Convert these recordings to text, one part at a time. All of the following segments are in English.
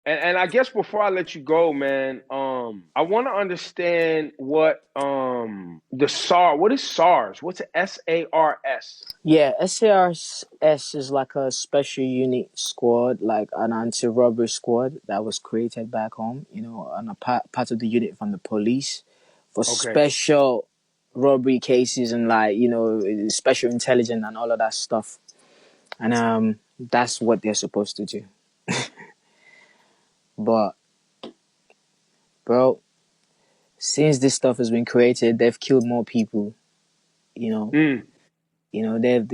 And I guess before I let you go, man, I want to understand what the SAR. What is SARS? What's SARS? Yeah, SARS is like a special unit squad, like an anti-robbery squad that was created back home, and a part of the unit from the police for Okay, special robbery cases and like, special intelligence and all of that stuff. And that's what they're supposed to do. But bro, since this stuff has been created, they've killed more people, you know. mm. They've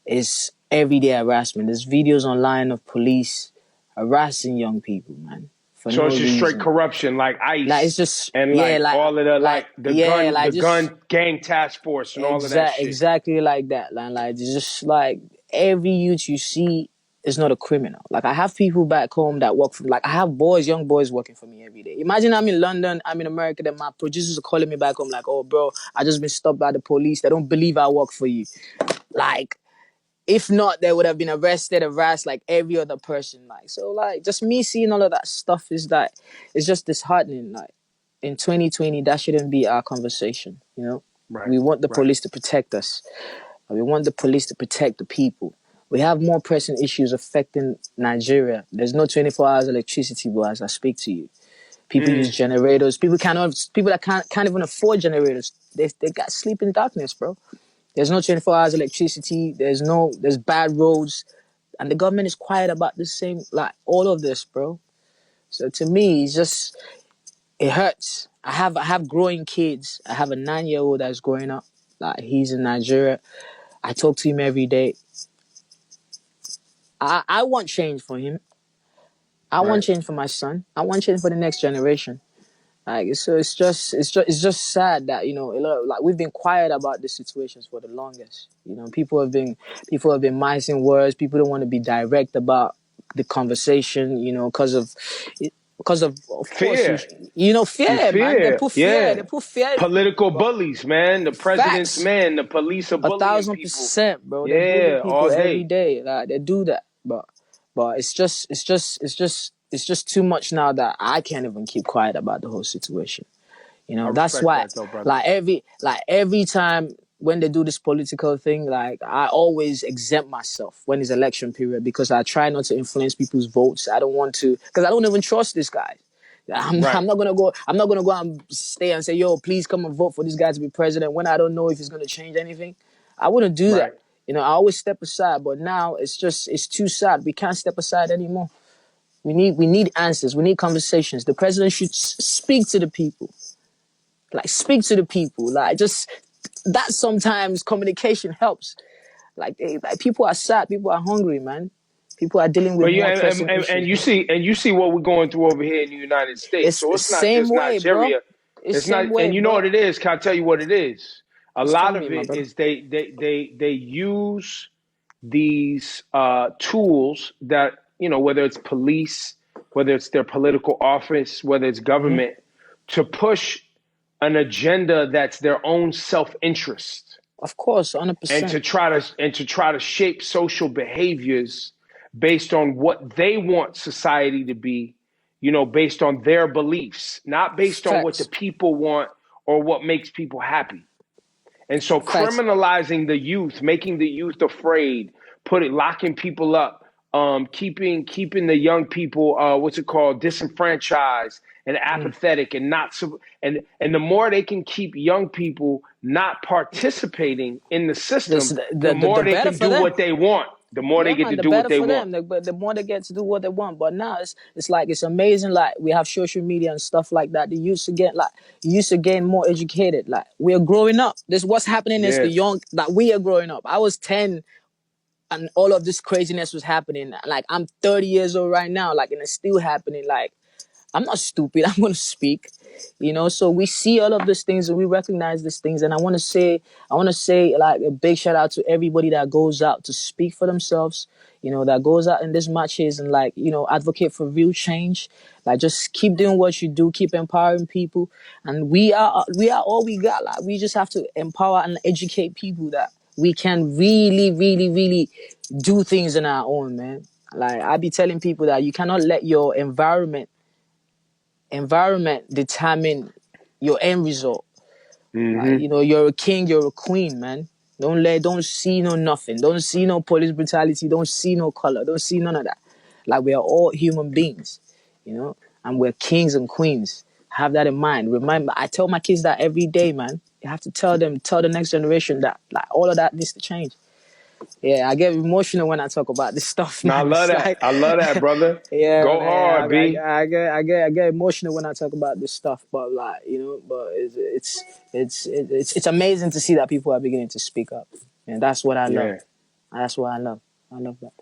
it's everyday harassment. There's videos online of police harassing young people, man, for So no it's just straight reason. corruption, like Like it's ICE just and yeah, like all of the like the yeah, gun like just gang task force and all of that shit. exactly like that. Like it's just like every youth you see is not a criminal. Like I have people back home that work for like I have young boys working for me every day. Imagine I'm in London, I'm in America, then my producers are calling me back home like, oh bro, I just been stopped by the police. They don't believe I work for you. Like if not, they would have been harassed like every other person. Like so, like just me seeing all of that stuff is like it's just disheartening. Like in 2020, that shouldn't be our conversation. Right, We want the right. police to protect us. We want the police to protect the people. We have more pressing issues affecting Nigeria. There's no 24 hours electricity, bro, as I speak to you. People use Mm. generators. People that can't even afford generators. They got sleep in darkness, bro. There's no 24 hours electricity. There's bad roads. And the government is quiet about the same, like all of this, bro. So to me, it hurts. I have growing kids. I have a 9-year-old that's growing up. Like he's in Nigeria. I talk to him every day. I want change for him. I want Right. change for my son. I want change for the next generation. Like so, it's just sad that like we've been quiet about these situations for the longest. People have been missing words. People don't want to be direct about the conversation. Of course Fear. You fear, man. They fear. put fear. They Yeah. put fear. Political bullies, man. The president's Facts. men, the police are A bullying thousand people. percent, bro. They bully Yeah, people all every day. day. Like they do that, but it's just too much now that I can't even keep quiet about the whole situation. I That's respect why, that though, brother. like every time when they do this political thing, like I always exempt myself when it's election period because I try not to influence people's votes. I don't want to because I don't even trust this guy. I'm, Right, I'm not gonna go. I'm not gonna go and stay and say, "Yo, please come and vote for this guy to be president." When I don't know if he's gonna change anything, I wouldn't do that. right. I always step aside. But now it's too sad. We can't step aside anymore. We need answers. We need conversations. The president should speak to the people. Like speak to the people. Like just that sometimes communication helps. Like people are sad, people are hungry, man. People are dealing with But you more pressing and issues, you man. see what we're going through over here in the United States. It's So the it's not same just way, bro. Nigeria. It's It's not, same way, and you know what bro. it is. Can I tell you what it is? A Just tell lot me, of my it brother. is they use these tools that whether it's police, whether it's their political office, whether it's Hmm. government, to push an agenda that's their own self-interest Of course, and 100%. to try to shape social behaviors based on what they want society to be, based on their beliefs, not based on what the Facts. people want or what makes people happy. And so Facts. criminalizing the youth, making the youth afraid, locking people up, keeping the young people what's it called, disenfranchised and Mm. apathetic and not so and the more they can keep young people not participating in the This system, the the more they better can for do them. what they want. The more they Yeah, get to man, the do what better they for want. them. The more they get to do what they want. But now it's like it's amazing. Like we have social media and stuff like that. They used to gain more educated. Like we are growing up. This what's happening is the Yes. young that we are growing up. I was 10 and all of this craziness was happening. Like I'm 30 years old right now. Like and it's still happening. Like I'm not stupid. I'm gonna speak. So we see all of these things and we recognize these things. And I wanna say like a big shout out to everybody that goes out to speak for themselves, that goes out in these matches and like, advocate for real change. Like just keep doing what you do, keep empowering people. And we are all we got. Like we just have to empower and educate people that we can really, really, really do things on our own, man. Like I be telling people that you cannot let your environment determine your end result. Like, Mm-hmm. you know, you're a king, you're a queen, man. Don't see no nothing. Don't see no police brutality. Don't see no color. Don't see none of that. Like, we are all human beings, you know, and we're kings and queens. Have that in mind. Remember, I tell my kids that every day, man. You have to tell the next generation that, like, all of that needs to change. Yeah, I get emotional when I talk about this stuff, No, I man. love It's that. like, I love that, brother. yeah, Go man. hard, B. I get emotional when I talk about this stuff, but like, you know, but it's amazing to see that people are beginning to speak up, and that's what I love. Yeah. That's what I love. I love that.